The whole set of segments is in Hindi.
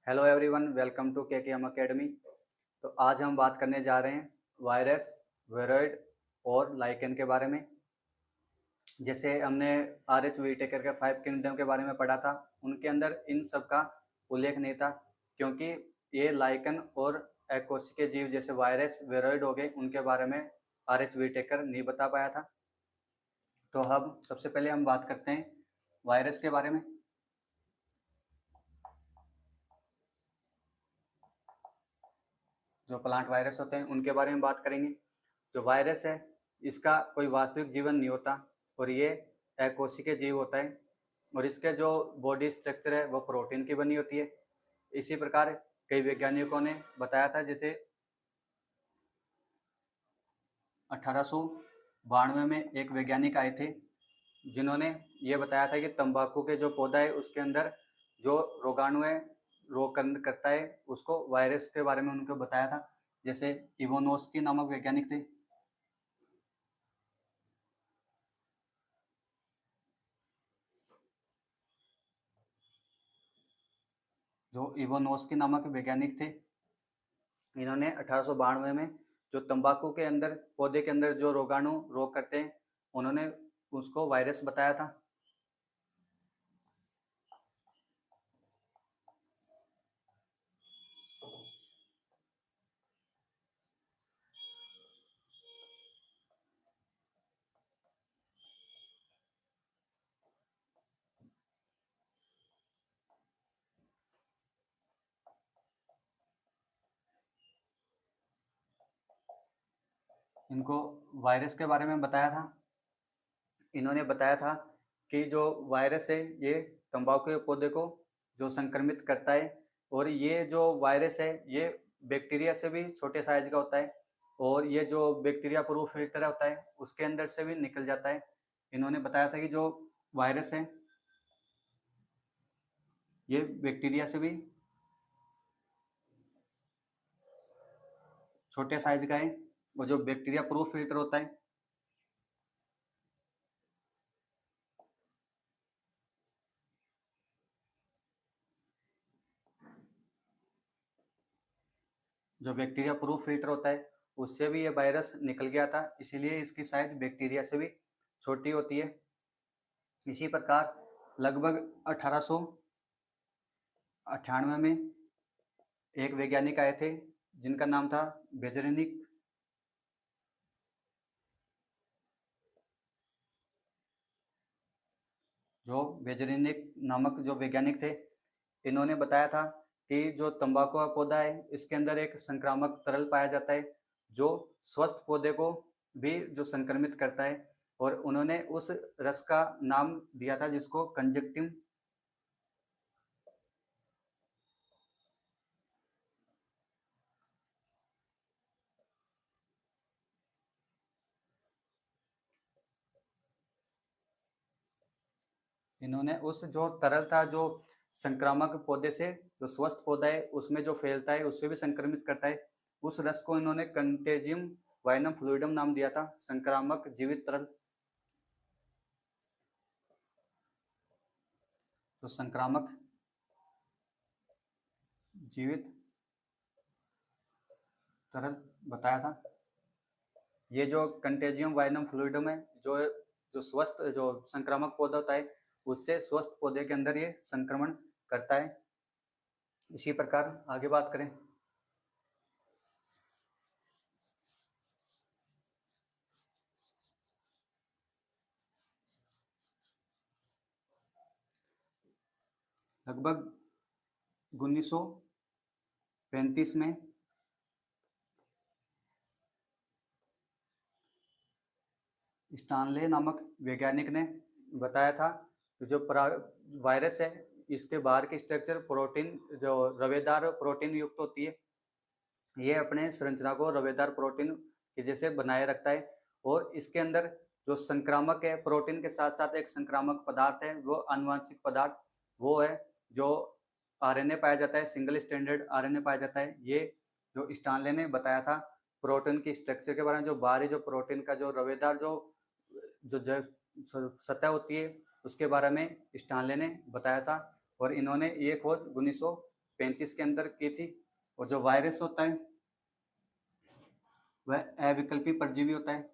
Hello everyone, welcome to KKM academy. तो आज हम बात करने जा रहे हैं वायरस, वेरॉइड और लाइकेन के बारे में। जैसे हमने आर.एच. व्हिटेकर के 5 किंगडम के बारे में पढ़ा था, उनके अंदर इन सब का उल्लेख नहीं था, क्योंकि ये लाइकन और अकोशिकीय जीव जैसे वायरस, वेरॉइड हो गए, उनके बारे में आर.एच. व्हिटेकर नहीं बता पाया था। तो हम सबसे पहले हम बात करते हैं वायरस के बारे में। जो प्लांट वायरस होते हैं उनके बारे में बात करेंगे। जो वायरस है, इसका कोई वास्तविक जीवन नहीं होता और ये अकोशिकीय जीव होता है, और इसके जो बॉडी स्ट्रक्चर है वो प्रोटीन की बनी होती है। इसी प्रकार कई वैज्ञानिकों ने बताया था, जैसे 1892 में एक वैज्ञानिक आए थे जिन्होंने ये बताया था कि तंबाकू के जो पौधा है उसके अंदर जो रोगाणु है, रोग करता है, उसको वायरस के बारे में उनको बताया था। जैसे इवोनोस्की नामक वैज्ञानिक थे। जो इवोनोस्की नामक वैज्ञानिक थे, इन्होंने 1892 में जो तंबाकू के अंदर, पौधे के अंदर जो रोगाणु रोग करते हैं, उन्होंने उसको वायरस बताया था। इनको वायरस के बारे में बताया था। इन्होंने बताया था कि जो वायरस है ये तंबाकू के पौधे को जो संक्रमित करता है, और ये जो वायरस है ये बैक्टीरिया से भी छोटे साइज का होता है, और ये जो बैक्टीरिया प्रूफ फिल्टर होता है उसके अंदर से भी निकल जाता है। इन्होंने बताया था कि जो वायरस है ये बैक्टीरिया से भी छोटे साइज का है, और जो बैक्टीरिया प्रूफ फिल्टर होता है, जो बैक्टीरिया प्रूफ फिल्टर होता है उससे भी ये वायरस निकल गया था, इसीलिए इसकी साइज बैक्टीरिया से भी छोटी होती है। इसी प्रकार लगभग 1898 में एक वैज्ञानिक आए थे जिनका नाम था बेजरेनिक। जो बेजरेनिक नामक जो वैज्ञानिक थे, इन्होंने बताया था कि जो तंबाकू का पौधा है इसके अंदर एक संक्रामक तरल पाया जाता है जो स्वस्थ पौधे को भी जो संक्रमित करता है, और उन्होंने उस रस का नाम दिया था जिसको कंजक्टिव, इन्होंने उस जो तरल था जो संक्रामक पौधे से, जो स्वस्थ पौधा है उसमें जो फैलता है उससे भी संक्रमित करता है, उस रस को इन्होंने कंटेजियम वाइनम फ्लूइडम नाम दिया था, संक्रामक जीवित तरल। तो संक्रामक जीवित तरल बताया था। ये जो कंटेजियम वाइनम फ्लूइडम है, जो जो स्वस्थ जो संक्रामक पौधा होता है उससे स्वस्थ पौधे के अंदर ये संक्रमण करता है। इसी प्रकार आगे बात करें। लगभग 1935 में स्टानले नामक वैज्ञानिक ने बताया था कि जो वायरस है इसके बाहर की स्ट्रक्चर प्रोटीन, जो रवेदार प्रोटीन युक्त होती है, ये अपने संरचना को रवेदार प्रोटीन के जैसे बनाए रखता है, और इसके अंदर जो संक्रामक है, प्रोटीन के साथ साथ एक संक्रामक पदार्थ है, वो आनुवांशिक पदार्थ वो है जो आरएनए पाया जाता है, सिंगल स्टैंडर्ड आरएनए पाया जाता है। ये जो स्टानले ने बताया था प्रोटीन की स्ट्रक्चर के बारे में, जो बाहरी जो प्रोटीन का जो रवेदार जो जो सतह होती है उसके बारे में स्टानले ने बताया था, और इन्होंने ये खोज 1935 35 के अंदर की थी। और जो वायरस होता है वह अविकल्पी परजीवी होता है।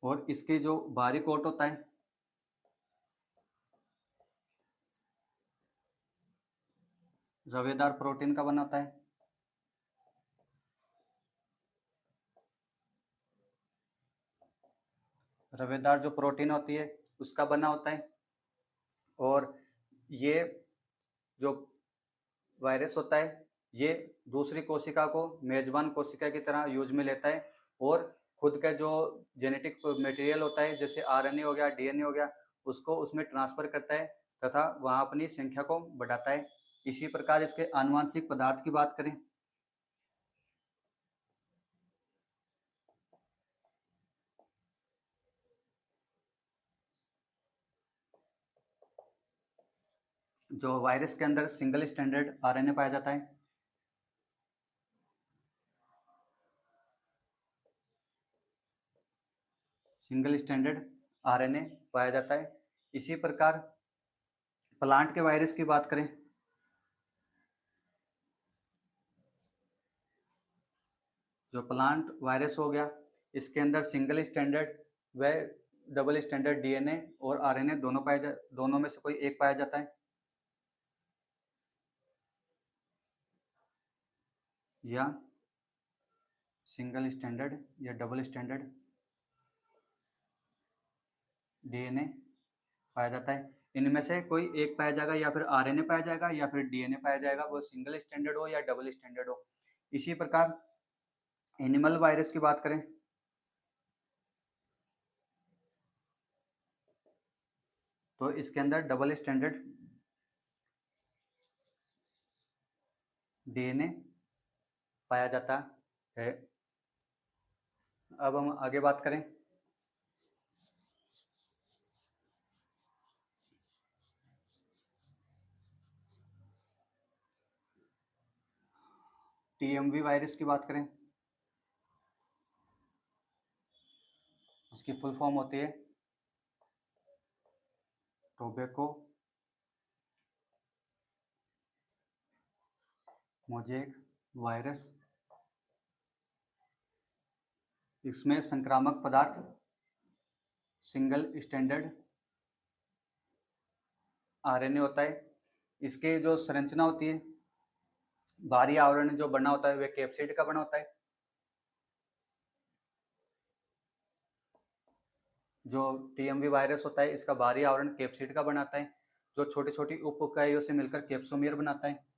और इसके जो बाहरी कोट होता है रवेदार प्रोटीन का बना होता है। रवेदार जो प्रोटीन होती है उसका बना होता है। और ये जो वायरस होता है ये दूसरी कोशिका को मेजबान कोशिका की तरह यूज में लेता है और खुद का जो जेनेटिक मटेरियल होता है जैसे आरएनए हो गया, डीएनए हो गया, उसको उसमें ट्रांसफर करता है तथा वहाँ अपनी संख्या को बढ़ाता है। इसी प्रकार इसके आनुवंशिक पदार्थ की बात करें जो वायरस के अंदर सिंगल स्टैंडर्ड आरएनए पाया जाता है। सिंगल स्टैंडर्ड आरएनए पाया जाता है। इसी प्रकार प्लांट के वायरस की बात करें जो प्लांट वायरस हो गया इसके अंदर सिंगल स्टैंडर्ड व डबल स्टैंडर्ड डीएनए और आरएनए दोनों में से कोई एक पाया जाता है। या सिंगल स्टैंडर्ड या डबल स्टैंडर्ड डीएनए पाया जाता है। इनमें से कोई एक पाया जाएगा या फिर आरएनए पाया जाएगा या फिर डीएनए पाया जाएगा, वो सिंगल स्टैंडर्ड हो या डबल स्टैंडर्ड हो। इसी प्रकार एनिमल वायरस की बात करें तो इसके अंदर डबल स्टैंडर्ड डीएनए पाया जाता है। अब हम आगे बात करें टीएमवी वायरस की बात करें, इसकी फुल फॉर्म होती है टोबैको मोज़ेक वायरस। इसमें संक्रामक पदार्थ सिंगल स्टैंडर्ड आरएनए होता है। इसके जो संरचना होती है बाहरी आवरण जो बना होता है वह कैप्सिड का बना होता है। जो टीएमवी वायरस होता है इसका बाहरी आवरण कैप्सिड का बनाता है जो छोटी छोटी उप इकाइयों से मिलकर कैप्सोमियर बनाता है।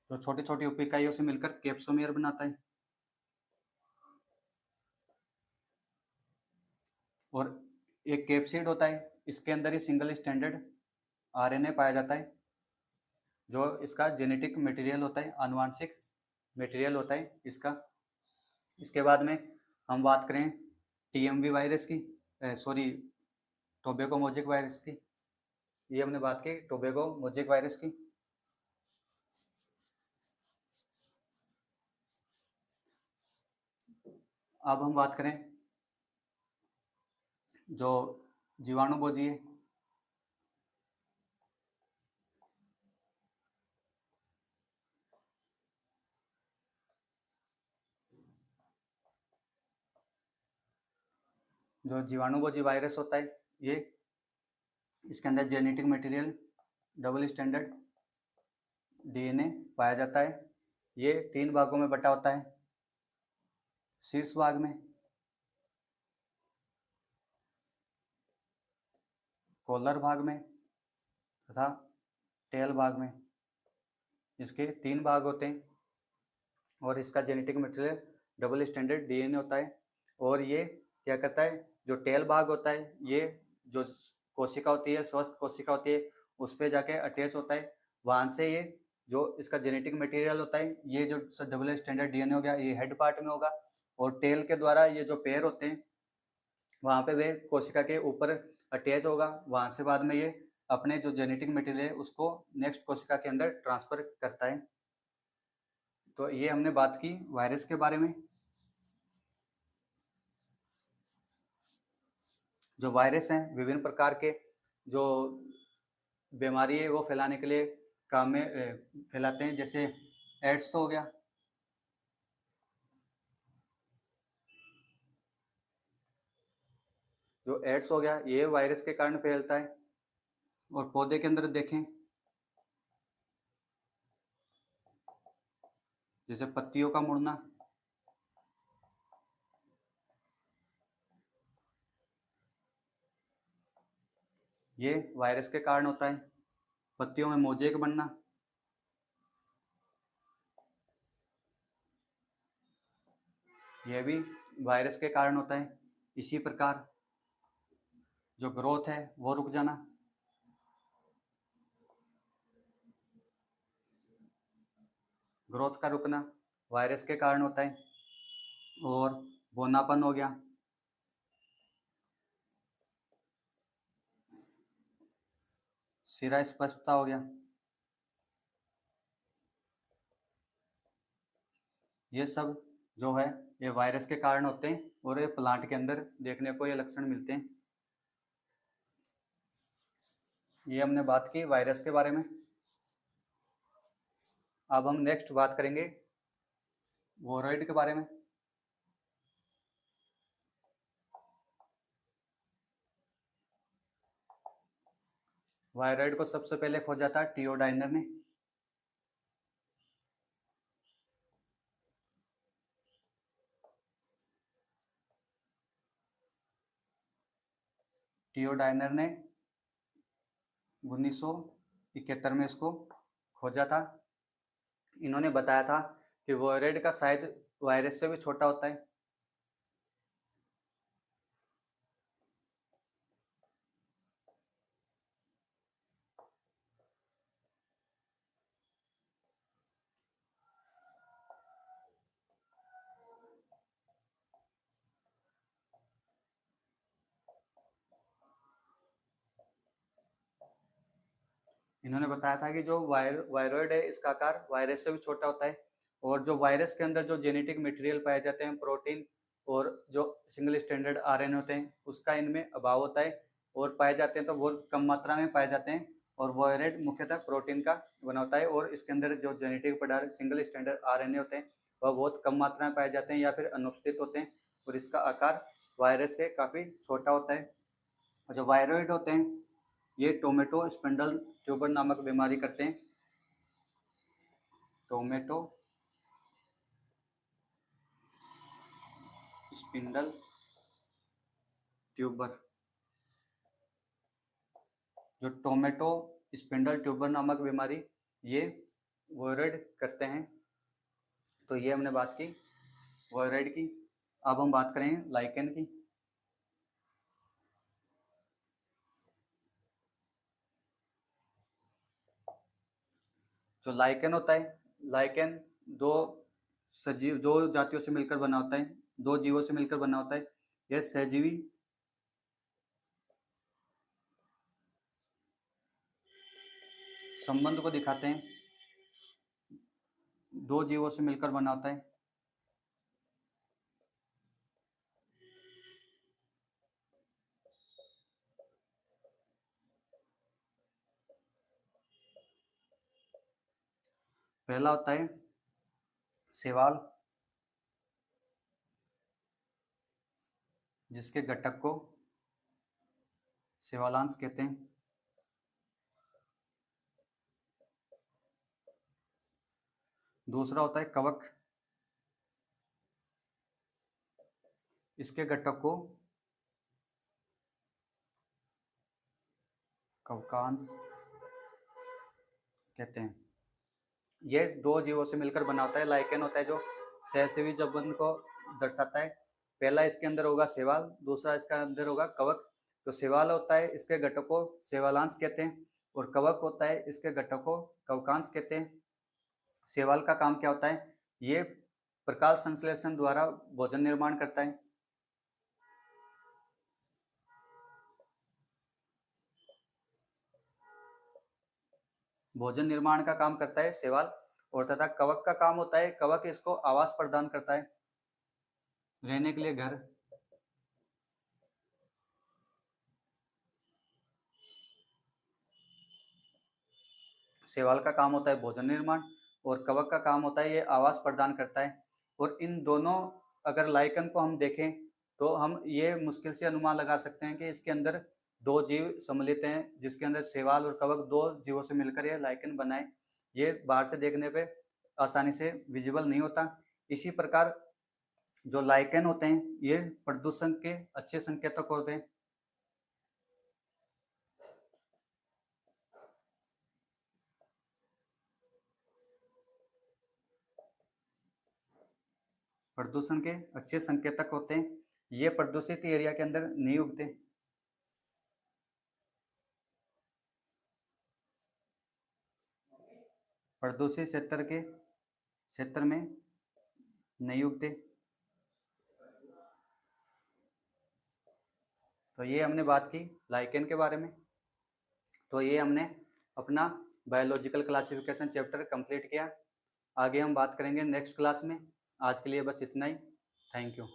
जो छोटी छोटी उप इकाइयों से मिलकर कैप्सोमियर बनाता है। और एक कैप्सिड होता है इसके अंदर ही सिंगल स्टैंडर्ड आरएनए पाया जाता है जो इसका जेनेटिक मटेरियल होता है, आनुवांशिक मटेरियल होता है इसका। इसके बाद में हम बात करें टीएमवी वायरस की, सॉरी टोबैको मोज़ेक वायरस की। ये हमने बात की टोबैको मोज़ेक वायरस की। अब हम बात करें जो जीवाणुभोजी है जो जीवाणुभोजी वायरस होता है ये इसके अंदर genetic material double standard DNA पाया जाता है। ये 3 भागों में बटा होता है, शीर्ष भाग में, कॉलर भाग में तथा टेल भाग में। इसके 3 भाग होते हैं और इसका genetic material double standard DNA होता है। और ये क्या करता है जो टेल भाग होता है ये जो कोशिका होती है, स्वस्थ कोशिका होती है, उस पर जाके अटैच होता है। वहाँ से ये जो इसका जेनेटिक मटेरियल होता है ये जो डबल स्टैंडर्ड डीएनए हो गया ये हेड पार्ट में होगा और टेल के द्वारा ये जो पैर होते हैं वहाँ पे वे कोशिका के ऊपर अटैच होगा। वहाँ से बाद में ये अपने जो जेनेटिक मटेरियल है उसको नेक्स्ट कोशिका के अंदर ट्रांसफर करता है। तो ये हमने बात की वायरस के बारे में। जो वायरस हैं विभिन्न प्रकार के जो बीमारी है वो फैलाने के लिए काम में फैलाते हैं, जैसे एड्स हो गया, जो एड्स हो गया ये वायरस के कारण फैलता है। और पौधे के अंदर देखें, जैसे पत्तियों का मुड़ना, ये वायरस के कारण होता है। पत्तियों में मोजेक बनना, यह भी वायरस के कारण होता है। इसी प्रकार जो ग्रोथ है वो रुक जाना, ग्रोथ का रुकना वायरस के कारण होता है। और बौनापन हो गया, सिरा स्पष्टता हो गया, ये सब जो है ये वायरस के कारण होते हैं और ये प्लांट के अंदर देखने को ये लक्षण मिलते हैं। ये हमने बात की वायरस के बारे में। अब हम नेक्स्ट बात करेंगे वोरोइड के बारे में। वायरॉइड को सबसे पहले खोजा था टियोडाइनर ने। टियोडाइनर ने 1971 में इसको खोजा था। इन्होंने बताया था कि वोरोइड का साइज वायरस से भी छोटा होता है। इन्होंने बताया था कि जो वायरॉइड है इसका आकार वायरस से भी छोटा होता है और जो वायरस के अंदर जो जेनेटिक मटेरियल पाए जाते हैं, प्रोटीन और जो सिंगल स्टैंडर्ड आरएनए होते हैं, उसका इनमें अभाव होता है और पाए जाते हैं तो बहुत कम मात्रा में पाए जाते हैं। और वायरॉइड मुख्यतः प्रोटीन का बना होता है और इसके अंदर जो जेनेटिक पदार्थ सिंगल स्टैंडर्ड आरएनए होते हैं वह बहुत कम मात्रा में पाए जाते हैं या फिर अनुपस्थित होते हैं और इसका आकार वायरस से काफ़ी छोटा होता है। जो वायरॉइड होते हैं ये टोमेटो स्पिंडल ट्यूबर नामक बीमारी करते हैं। टोमेटो स्पिंडल ट्यूबर, जो टोमेटो स्पिंडल ट्यूबर नामक बीमारी ये वायरॉइड करते हैं। तो ये हमने बात की वायरॉइड की। अब हम बात करें लाइकेन की। जो लाइकेन होता है, लाइकेन दो सजीव दो जातियों से मिलकर बना होता है, दो जीवों से मिलकर बना होता है। यह सहजीवी संबंध को दिखाते हैं, दो जीवों से मिलकर बना होता है। पहला होता है शैवाल, जिसके घटक को शैवालांश कहते हैं। दूसरा होता है कवक, इसके घटक को कवकांश कहते हैं। ये दो जीवों से मिलकर बना होता है। लाइकेन होता है जो सहजीवी संबंध को दर्शाता है। पहला इसके अंदर होगा शैवाल, दूसरा इसके अंदर होगा कवक। तो शैवाल होता है इसके घटक को शैवालांश कहते हैं और कवक होता है इसके घटक को कवकांश कहते हैं। शैवाल का काम क्या होता है? ये प्रकाश संश्लेषण द्वारा भोजन निर्माण करता है। भोजन निर्माण का काम करता है शैवाल, और तथा कवक का काम होता है, कवक इसको आवास प्रदान करता है, रहने के लिए घर। शैवाल का काम होता है भोजन निर्माण, और कवक का काम होता है ये आवास प्रदान करता है। और इन दोनों, अगर लाइकन को हम देखें तो हम ये मुश्किल से अनुमान लगा सकते हैं कि इसके अंदर दो जीव सम्मिलित हैं, जिसके अंदर शैवाल और कवक दो जीवों से मिलकर ये लाइकन बनाए। ये बाहर से देखने पे आसानी से विजिबल नहीं होता। इसी प्रकार जो लाइकन होते हैं ये प्रदूषण के अच्छे संकेतक होते हैं। प्रदूषण के अच्छे संकेतक होते हैं। ये प्रदूषित एरिया के अंदर नहीं उगते। प्रदूषित क्षेत्र में नहीं उगते। तो ये हमने बात की लाइकेन के बारे में। तो ये हमने अपना बायोलॉजिकल क्लासिफिकेशन चैप्टर कंप्लीट किया। आगे हम बात करेंगे नेक्स्ट क्लास में। आज के लिए बस इतना ही। Thank you.